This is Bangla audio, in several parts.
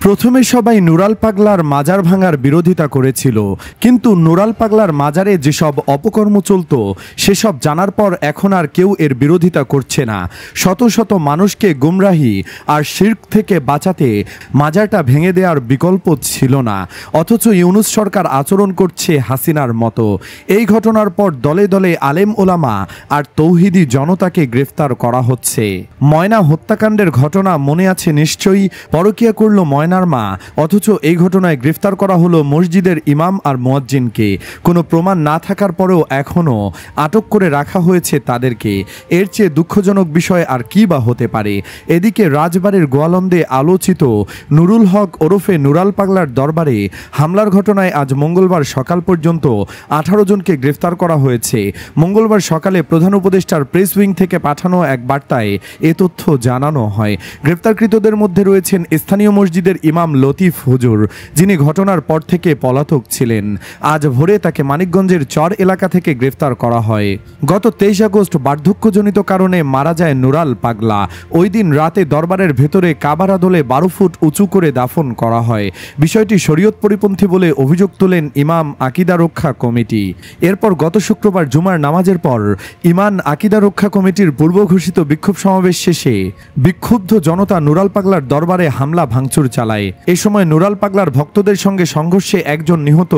প্রথমে সবাই নুরাল পাগলার মাজার ভাঙার বিরোধিতা করেছিল, কিন্তু নুরাল পাগলার মাজারে যেসব অপকর্ম চলত সেসব জানার পর এখন আর কেউ এর বিরোধিতা করছে না। শত শত মানুষকে গুমরাহি আর শিরক থেকে বাঁচাতে মাজারটা ভেঙে দেওয়ার বিকল্প ছিল না, অথচ ইউনূস সরকার আচরণ করছে হাসিনার মতো। এই ঘটনার পর দলে দলে আলেম ওলামা আর তৌহিদি জনতাকে গ্রেফতার করা হচ্ছে। ময়না হত্যাকাণ্ডের ঘটনা মনে আছে নিশ্চয়ই। পরকীয়া করল ময়নার মা, অথচ এই ঘটনায় গ্রেফতার করা হলো মসজিদের ইমাম আর মুয়াজ্জিনকে। কোনো প্রমাণ না থাকার পরেও এখনও আটক করে রাখা হয়েছে তাদেরকে। এর চেয়ে দুঃখজনক বিষয় আর কি বা হতে পারে। এদিকে রাজবাড়ির গোয়ালন্দে আলোচিত নুরুল হক ওরফে নুরাল পাগলার দরবারে হামলার ঘটনায় আজ মঙ্গলবার সকাল পর্যন্ত 18 জনকে গ্রেফতার করা হয়েছে। মঙ্গলবার সকালে প্রধান উপদেষ্টার প্রেস উইং থেকে পাঠানো এক বার্তায় এ তথ্য জানানো হয়। গ্রেফতারকৃতদের মধ্যে রয়েছেন স্থানীয় মসজিদের ইমাম লতিফ হুজুর, যিনি ঘটনার পর থেকে পলাতক ছিলেন। আজ ভোরে তাকে মানিকগঞ্জের চর এলাকা থেকে গ্রেফতার করা হয়। গত 23 আগস্ট বার্ধক্যজনিত কারণে মারা যায় নুরাল পাগলা। ওই দিন রাতে দরবারের ভেতরে কাবার আদলে 12 ফুট উঁচু করে দাফন করা হয়। বিষয়টি শরীয়ত পরিপন্থী বলে অভিযোগ তোলেন ইমাম আকিদা রক্ষা কমিটি। এরপর গত শুক্রবার জুমার নামাজের পর ইমান আকিদা রক্ষা কমিটির পূর্ব ঘোষিত বিক্ষোভ সমাবেশ শেষে বিক্ষুব্ধ জনতা নুরাল পাগলার দরবারে হামলা ভাঙচুর চালায়। এ সময় নুরাল পাগলার ভক্তদের সঙ্গে সংঘর্ষে একজন নিহত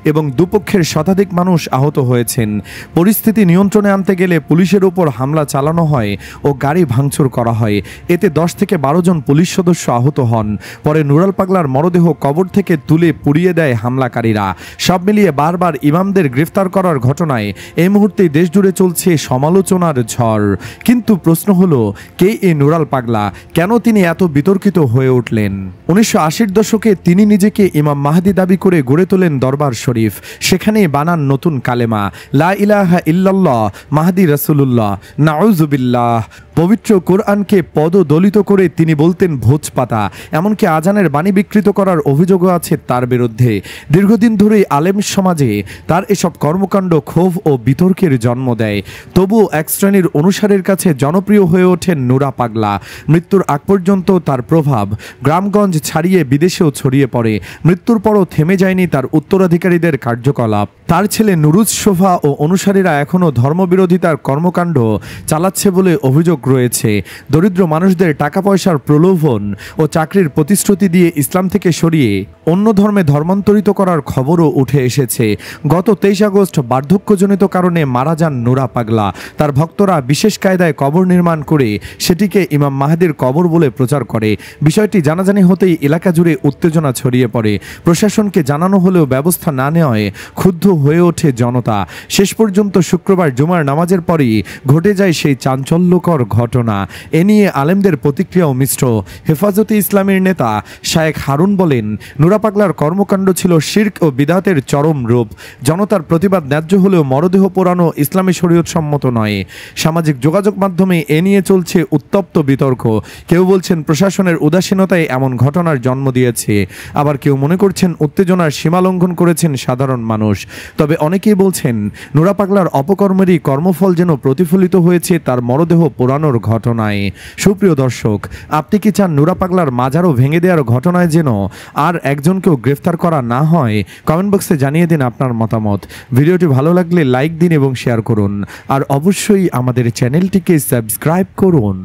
এবং দুপক্ষের শতাধিক মানুষ আহত হয়েছেন। পরিস্থিতি নিয়ন্ত্রণে আনতে গেলে পুলিশের উপর হামলা চালানো হয় ও গাড়ি ভাঙচুর করা হয়। এতে 10 থেকে 12 জন পুলিশ সদস্য আহত হন। পরে নুরাল পাগলার মরদেহ কবর থেকে তুলে পুড়িয়ে দেয় হামলাকারীরা। সব মিলিয়ে বারবার ইমামদের গ্রেফতার করার ঘটনায় এই মুহূর্তে দেশ জুড়ে চলছে সমালোচনার ঝড়। কিন্তু প্রশ্ন হলো, কে এই নুরাল পাগলা? কেন তিনি এত বিতর্কিত হয়ে উঠলেন? 1980-র দশকে তিনি নিজেকে ইমাম মাহদি দাবি করে গড়ে তোলেন দরবার শরীফ। সেখানেই বানান নতুন কালেমা, লা ইলাহা ইল্লাল্লাহ মাহদি রাসূলুল্লাহ নাউযুবিল্লাহ। পবিত্র কোরআনকে পদদলিত করে তিনি বলতেন ভোজপাতা। এমনকি আজানের বাণী বিকৃত করার অভিযোগও আছে তার বিরুদ্ধে। দীর্ঘদিন ধরেই আলেম সমাজে তার এসব কর্মকাণ্ড ক্ষোভ ও বিতর্কের জন্ম দেয়। তবুও এক শ্রেণীর অনুসারীর কাছে জনপ্রিয় হয়ে ওঠেন নুরা পাগলা। মৃত্যুর আগ পর্যন্ত তার প্রভাব গ্রামগঞ্জ ছাড়িয়ে বিদেশেও ছড়িয়ে পড়ে। মৃত্যুর পরও থেমে যায়নি তার উত্তরাধিকারীদের কার্যকলাপ। তার ছেলে নুরুজ শোভা ও অনুসারীরা এখনও ধর্মবিরোধিতার কর্মকাণ্ড চালাচ্ছে বলে অভিযোগ রয়েছে। দরিদ্র মানুষদের টাকা পয়সার প্রলোভন ও চাকরির প্রতিশ্রুতি দিয়ে ইসলাম থেকে সরিয়ে অন্য ধর্মে ধর্মান্তরিত করার খবরও উঠে এসেছে। গত 23 আগস্ট বার্ধক্যজনিত কারণে মারা যান নুরা পাগলা। তার ভক্তরা বিশেষ কায়দায় কবর নির্মাণ করে সেটিকে ইমাম মাহদির কবর বলে প্রচার করে। বিষয়টি জানাজানি হতেই এলাকা জুড়ে উত্তেজনা ছড়িয়ে পড়ে। প্রশাসনকে জানানো হলেও ব্যবস্থা না নেওয়ায় ক্ষুব্ধ হয়ে ওঠে জনতা। শেষ পর্যন্ত শুক্রবার জুমার নামাজের পরই ঘটে যায় সেই চাঞ্চল্যকর ঘটনা। এ নিয়ে আলেমদের প্রতিক্রিয়াও মিশ্র। হেফাজতে ইসলামের নেতা শায়েখ হারুন বলেন, নুরা পাগলার কর্মকাণ্ড ছিল শিরক ও বিদআতের চরম রূপ। জনতার প্রতিবাদ ন্যায্য হলেও মরদেহ পোড়ানো ইসলামী শরীয়ত সম্মত নয়। সামাজিক যোগাযোগ মাধ্যমে এ নিয়ে চলছে উত্তপ্ত বিতর্ক। কেউ বলছেন প্রশাসনের উদাসীনতায় এমন ঘটনার জন্ম দিয়েছে, আবার কেউ মনে করছেন উত্তেজনার সীমা লঙ্ঘন করেছেন সাধারণ মানুষ। তবে অনেকেই বলছেন নুরা পাগলার অপকর্মেরই কর্মফল যেন প্রতিফলিত হয়েছে তার মরদেহ পোড়ানোর ঘটনায়। সুপ্রিয় দর্শক, আপনি কি চান নুরা পাগলার মাজারও ভেঙে দেওয়ার ঘটনায় যেন আর একজনকেও গ্রেফতার করা না হয়? কমেন্ট বক্সে জানিয়ে দিন আপনার মতামত। ভিডিওটি ভালো লাগলে লাইক দিন এবং শেয়ার করুন, আর অবশ্যই আমাদের চ্যানেলটিকে সাবস্ক্রাইব করুন।